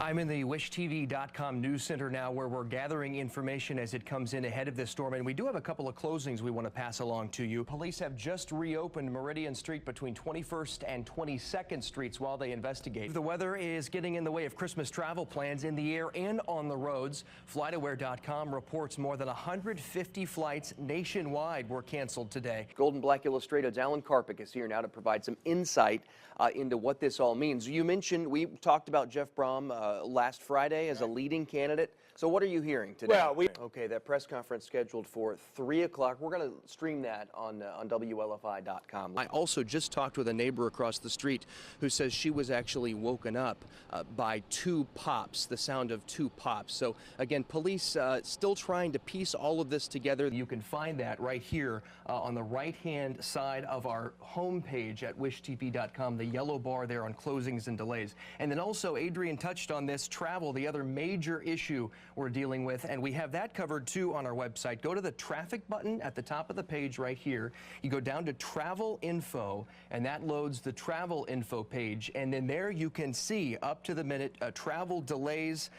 I'm in the WishTV.com news center now, where we're gathering information as it comes in ahead of this storm. And we do have a couple of closings we want to pass along to you. Police have just reopened Meridian Street between 21st and 22nd Streets while they investigate. The weather is getting in the way of Christmas travel plans in the air and on the roads. FlightAware.com reports more than 150 flights nationwide were canceled today. Gold and Black Illustrated's Alan Karpik is here now to provide some insight into what this all means. You mentioned, we talked about Jeff Brom last Friday as a leading candidate. So what are you hearing today? Well, okay, that press conference scheduled for 3 o'clock. We're going to stream that on WLFI.com. I also just talked with a neighbor across the street who says she was actually woken up by two pops, the sound of two pops. So again, police still trying to piece all of this together. You can find that right here on the right-hand side of our homepage at WishTV.com, the yellow bar there on closings and delays. And then also, Adrian touched on this, travel, the other major issue we're dealing with, and we have that covered too on our website. Go to the traffic button at the top of the page right here. You go down to travel info, and that loads the travel info page, and then there you can see up to the minute travel delays,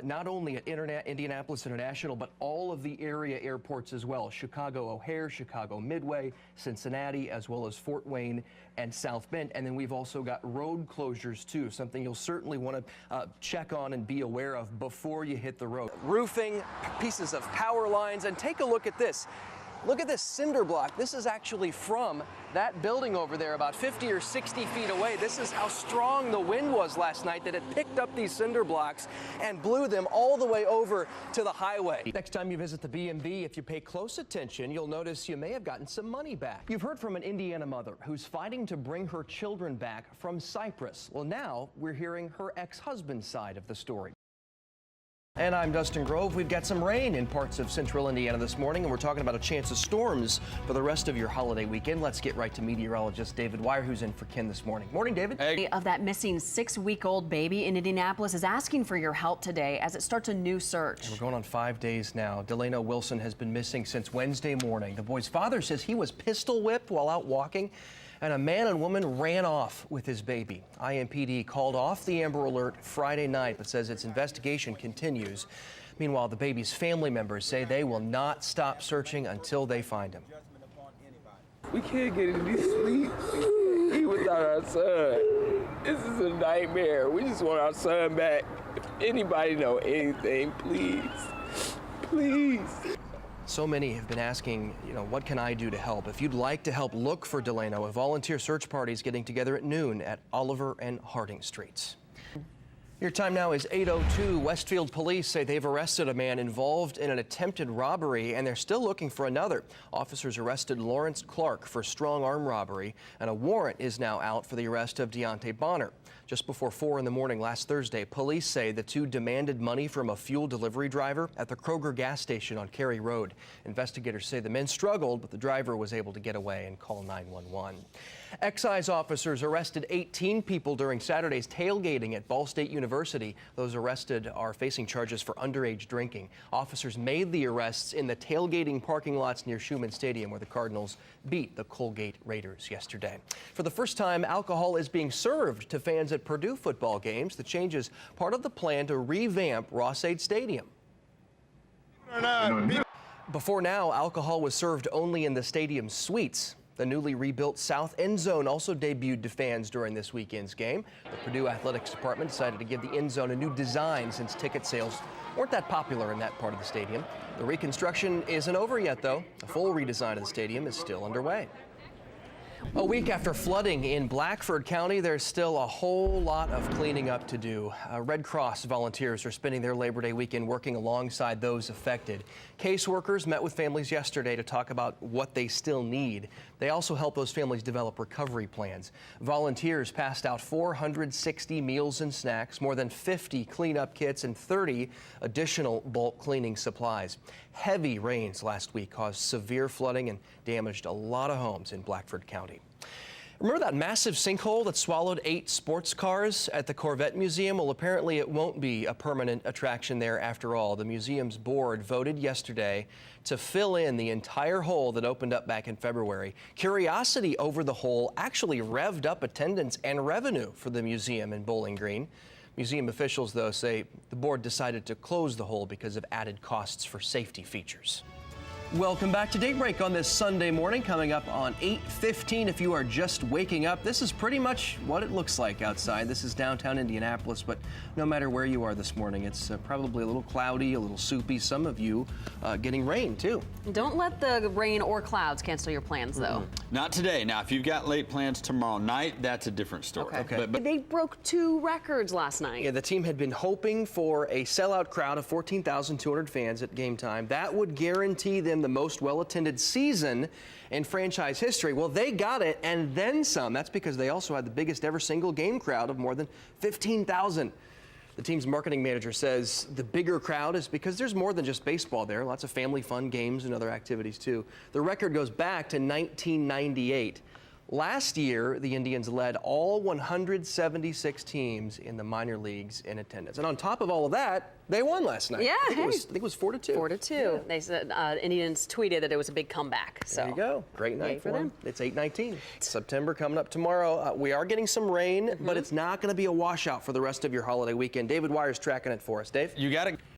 not only at Indianapolis International, but all of the area airports as well. Chicago O'Hare, Chicago Midway, Cincinnati, as well as Fort Wayne and South Bend. And then we've also got road closures too, something you'll certainly want to check on and be aware of before you hit the road. Roofing, pieces of power lines, and take a look at this. Look at this cinder block. This is actually from that building over there, about 50 or 60 feet away. This is how strong the wind was last night, that it picked up these cinder blocks and blew them all the way over to the highway. Next time you visit the BMV, if you pay close attention, you'll notice you may have gotten some money back. You've heard from an Indiana mother who's fighting to bring her children back from Cyprus. Well, now we're hearing her ex-husband's side of the story. And I'm Dustin Grove. We've got some rain in parts of central Indiana this morning, and we're talking about a chance of storms for the rest of your holiday weekend. Let's get right to meteorologist David Wire, who's in for Ken this morning. Morning, David. Hey. Of that missing 6-week-old baby in Indianapolis is asking for your help today as it starts a new search. And we're going on 5 days now. Delano Wilson has been missing since Wednesday morning. The boy's father says he was pistol whipped while out walking, and a man and woman ran off with his baby. IMPD called off the Amber Alert Friday night, but says its investigation continues. Meanwhile, the baby's family members say they will not stop searching until they find him. We can't get any sleep. He was not our son. This is a nightmare. We just want our son back. If anybody know anything, please, please. So many have been asking, what can I do to help? If you'd like to help look for Delano, a volunteer search party is getting together at noon at Oliver and Harding Streets. Your time now is 8:02. Westfield police say they've arrested a man involved in an attempted robbery, and they're still looking for another. Officers arrested Lawrence Clark for strong arm robbery, and a warrant is now out for the arrest of Deontay Bonner. Just before 4 in the morning last Thursday, police say the two demanded money from a fuel delivery driver at the Kroger gas station on Cary Road. Investigators say the men struggled, but the driver was able to get away and call 911. Excise officers arrested 18 people during Saturday's tailgating at Ball State University. Those arrested are facing charges for underage drinking. Officers made the arrests in the tailgating parking lots near Schumann Stadium, where the Cardinals beat the Colgate Raiders yesterday. For the first time, alcohol is being served to fans at Purdue football games. The change is part of the plan to revamp Ross-Ade Stadium. Before now, alcohol was served only in the stadium's suites. The newly rebuilt south end zone also debuted to fans during this weekend's game. The Purdue Athletics Department decided to give the end zone a new design since ticket sales weren't that popular in that part of the stadium. The reconstruction isn't over yet, though. A full redesign of the stadium is still underway. A week after flooding in Blackford County, there's still a whole lot of cleaning up to do. Red Cross volunteers are spending their Labor Day weekend working alongside those affected. Caseworkers met with families yesterday to talk about what they still need. They also help those families develop recovery plans. Volunteers passed out 460 meals and snacks, more than 50 cleanup kits, and 30 additional bulk cleaning supplies. Heavy rains last week caused severe flooding and damaged a lot of homes in Blackford County. Remember that massive sinkhole that swallowed 8 sports cars at the Corvette Museum? Well, apparently it won't be a permanent attraction there after all. The museum's board voted yesterday to fill in the entire hole that opened up back in February. Curiosity over the hole actually revved up attendance and revenue for the museum in Bowling Green. Museum officials, though, say the board decided to close the hole because of added costs for safety features. Welcome back to Daybreak on this Sunday morning. Coming up on 8:15, if you are just waking up, this is pretty much what it looks like outside. This is downtown Indianapolis, but no matter where you are this morning, it's probably a little cloudy, a little soupy. Some of you getting rain, too. Don't let the rain or clouds cancel your plans, though. Not today. Now, if you've got late plans tomorrow night, that's a different story. Okay. But They broke 2 records last night. Yeah, the team had been hoping for a sellout crowd of 14,200 fans at game time. That would guarantee them the most well-attended season in franchise history. Well, they got it and then some. That's because they also had the biggest ever single game crowd of more than 15,000. The team's marketing manager says the bigger crowd is because there's more than just baseball there. Lots of family fun games and other activities too. The record goes back to 1998. Last year, the Indians led all 176 teams in the minor leagues in attendance. And on top of all of that, they won last night. Yeah, I think it was 4-2. 4-2. Yeah. They said Indians tweeted that it was a big comeback. So there you go. Great night yay for them. It's 8:19. September coming up tomorrow. We are getting some rain, but it's not going to be a washout for the rest of your holiday weekend. David Wire's tracking it for us. Dave? you got to